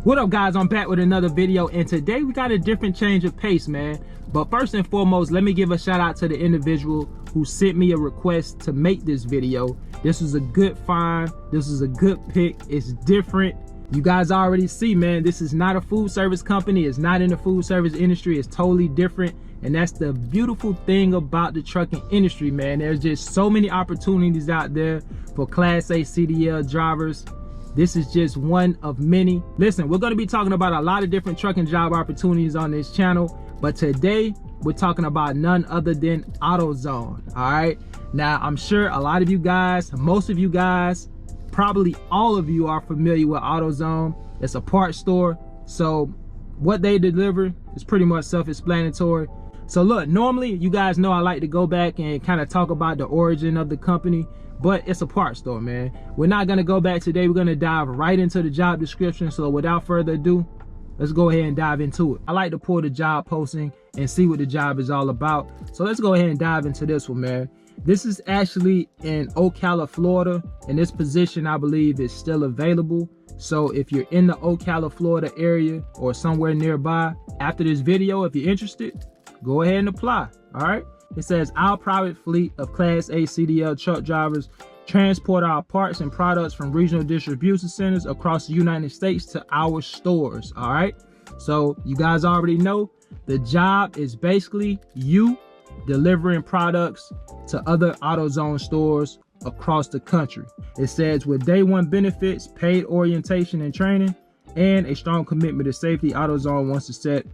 What up, guys? I'm back with another video, and today we got a different change of pace, man. But first and foremost, let me give a shout out to the individual who sent me a request to make this video. This was a good find. This is a good pick. It's different. You guys already see, man, this is not a food service company. It's not in the food service industry. It's totally different. And that's the beautiful thing about the trucking industry, man. There's just so many opportunities out there for Class A CDL drivers. This is just one of many. Listen, we're going to be talking about a lot of different trucking job opportunities on this channel, but today we're talking about none other than AutoZone. All right, now I'm sure a lot of you guys, most of you guys, probably all of you are familiar with AutoZone. It's a parts store, so what they deliver is pretty much self-explanatory. So look, normally you guys know I like to go back and kind of talk about the origin of the company, but it's a parts store, man. We're not gonna go back today. We're gonna dive right into the job description. So without further ado, let's go ahead and dive into it. I like to pull the job posting and see what the job is all about. So let's go ahead and dive into this one, man. This is actually in Ocala, Florida, and this position I believe is still available. So if you're in the Ocala, Florida area or somewhere nearby, after this video, if you're interested, go ahead and apply. All right. It says our private fleet of Class A CDL truck drivers transport our parts and products from regional distribution centers across the United States to our stores. All right. So you guys already know the job is basically you delivering products to other AutoZone stores across the country. It says with day one benefits, paid orientation and training, and a strong commitment to safety, AutoZone wants to set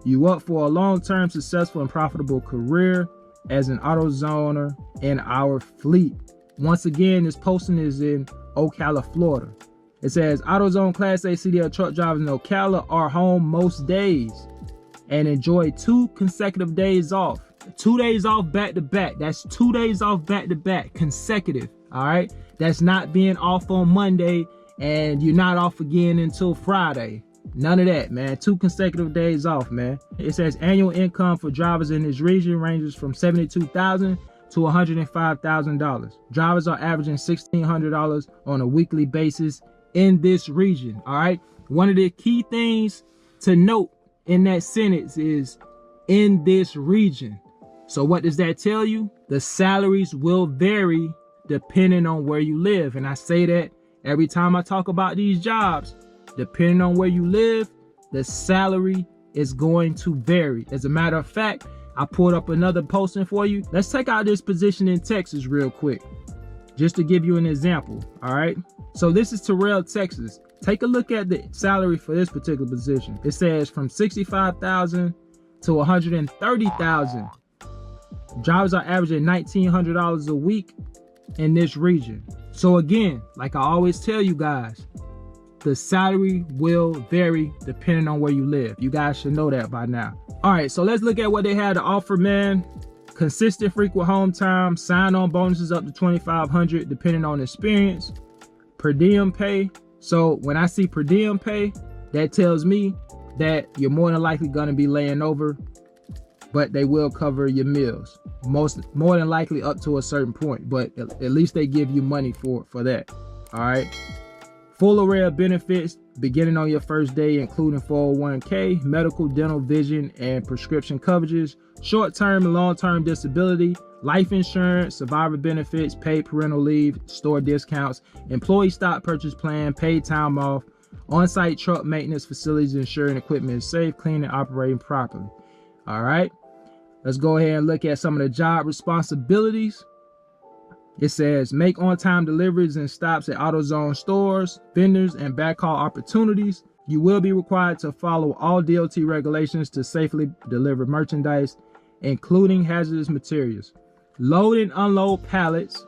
you up for a long-term successful and profitable career as an AutoZoner in our fleet. Once again, this posting is in Ocala, Florida. It says AutoZone Class A CDL truck drivers in Ocala are home most days and enjoy 2 consecutive days off. 2 days off back to back. That's 2 days off back to back, consecutive. All right. That's not being off on Monday and you're not off again until Friday. None of that, man. 2 consecutive days off, man. It says annual income for drivers in this region ranges from $72,000 to $105,000. Drivers are averaging $1,600 on a weekly basis in this region. All right. One of the key things to note in that sentence is in this region. So what does that tell you? The salaries will vary depending on where you live. And I say that every time I talk about these jobs. Depending on where you live, the salary is going to vary. As a matter of fact, I pulled up another posting for you. Let's take out this position in Texas real quick, just to give you an example. All right. So this is Terrell, Texas. Take a look at the salary for this particular position. It says from $65,000 to $130,000. Drivers are averaging $1,900 a week in this region. So again, like I always tell you guys, the salary will vary depending on where you live. You guys should know that by now. All right, so let's look at what they had to offer, man. Consistent frequent home time, sign-on bonuses up to $2,500 depending on experience, per diem pay. So when I see per diem pay, that tells me that you're more than likely going to be laying over, but they will cover your meals. More than likely up to a certain point, but at least they give you money for that. All right. Full array of benefits beginning on your first day, including 401k, medical, dental, vision, and prescription coverages, short-term and long-term disability, life insurance, survivor benefits, paid parental leave, store discounts, employee stock purchase plan, paid time off, on-site truck maintenance facilities ensuring equipment is safe, clean, and operating properly. All right, let's go ahead and look at some of the job responsibilities. It says make on-time deliveries and stops at AutoZone stores, vendors, and backhaul opportunities. You will be required to follow all DOT regulations to safely deliver merchandise, including hazardous materials. Load and unload pallets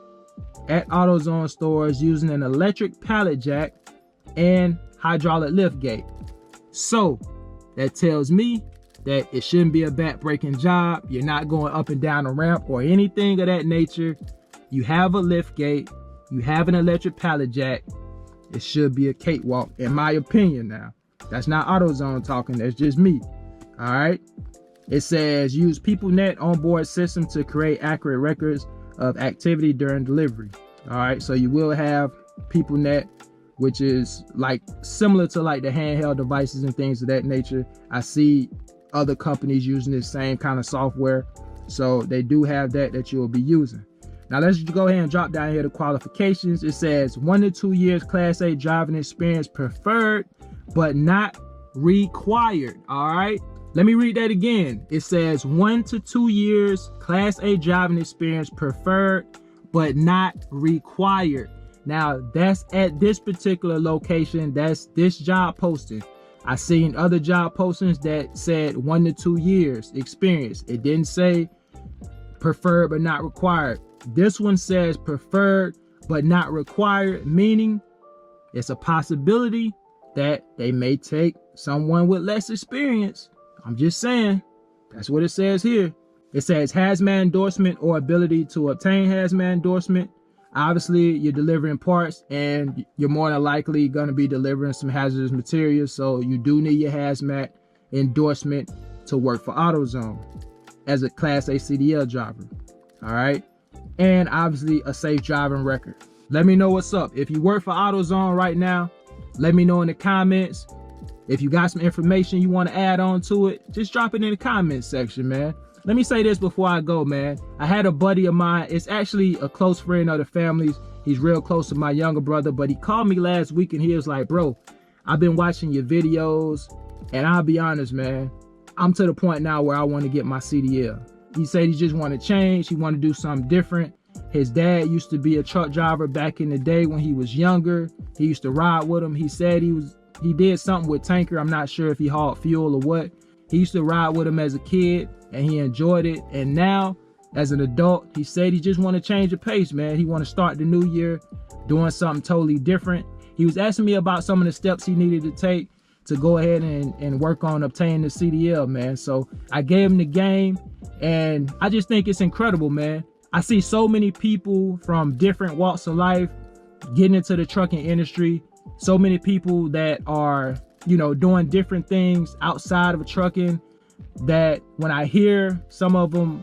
at AutoZone stores using an electric pallet jack and hydraulic lift gate. So that tells me that it shouldn't be a back-breaking job. You're not going up and down a ramp or anything of that nature. You have a lift gate, you have an electric pallet jack. It should be a cakewalk, in my opinion. Now, that's not AutoZone talking, that's just me. All right. It says use PeopleNet onboard system to create accurate records of activity during delivery. All right, so you will have PeopleNet which is like similar to like the handheld devices and things of that nature. I see other companies using this same kind of software, so they do have that you'll be using. Now let's just go ahead and drop down here to qualifications. It says 1 to 2 years Class A driving experience preferred, but not required. All right, let me read that again. It says 1 to 2 years Class A driving experience preferred, but not required. Now that's at this particular location. That's this job posting. I seen other job postings that said 1 to 2 years experience. It didn't say preferred but not required. This one says preferred but not required, meaning it's a possibility that they may take someone with less experience. I'm just saying, that's what it says here. It says hazmat endorsement or ability to obtain hazmat endorsement. Obviously, you're delivering parts and you're more than likely going to be delivering some hazardous materials. So you do need your hazmat endorsement to work for AutoZone as a Class A CDL driver. All right. And obviously a safe driving record. Let me know what's up. If you work for AutoZone right now, let me know in the comments. If you got some information you want to add on to it, just drop it in the comments section, man. Let me say this before I go, man. I had a buddy of mine. It's actually a close friend of the family's. He's real close to my younger brother, but he called me last week and he was like, bro, I've been watching your videos and I'll be honest, man, I'm to the point now where I want to get my CDL. He said he just want to change. He want to do something different. His dad used to be a truck driver back in the day when he was younger. He used to ride with him. He said he did something with tanker. I'm not sure if he hauled fuel or what. He used to ride with him as a kid and he enjoyed it. And now as an adult, he said he just want to change the pace, man. He want to start the new year doing something totally different. He was asking me about some of the steps he needed to take to go ahead and work on obtaining the CDL, man. So I gave him the game and I just think it's incredible, man. I see so many people from different walks of life getting into the trucking industry. So many people that are, you know, doing different things outside of trucking, that when I hear some of them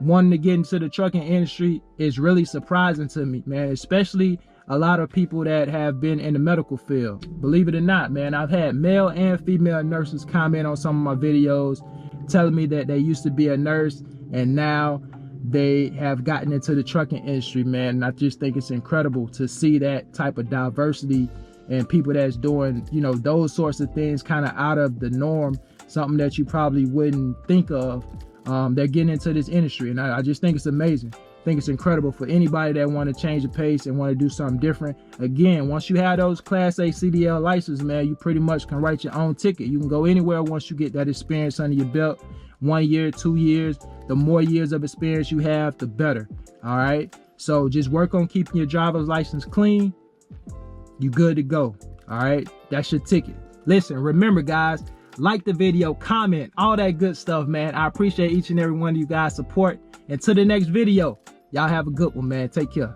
wanting to get into the trucking industry, it's really surprising to me, man. Especially a lot of people that have been in the medical field. Believe it or not, man, I've had male and female nurses comment on some of my videos telling me that they used to be a nurse and now they have gotten into the trucking industry, man. And I just think it's incredible to see that type of diversity and people that's doing, you know, those sorts of things kind of out of the norm, something that you probably wouldn't think of. They're getting into this industry, and I just think it's amazing. I think it's incredible for anybody that want to change the pace and want to do something different. Again, once you have those Class A CDL license, man, you pretty much can write your own ticket. You can go anywhere once you get that experience under your belt. 1 year, 2 years, the more years of experience you have, the better. All right. So just work on keeping your driver's license clean. You good to go. All right. That's your ticket. Listen, remember, guys, like the video, comment, all that good stuff, man. I appreciate each and every one of you guys' support. Until the next video, y'all have a good one, man. Take care.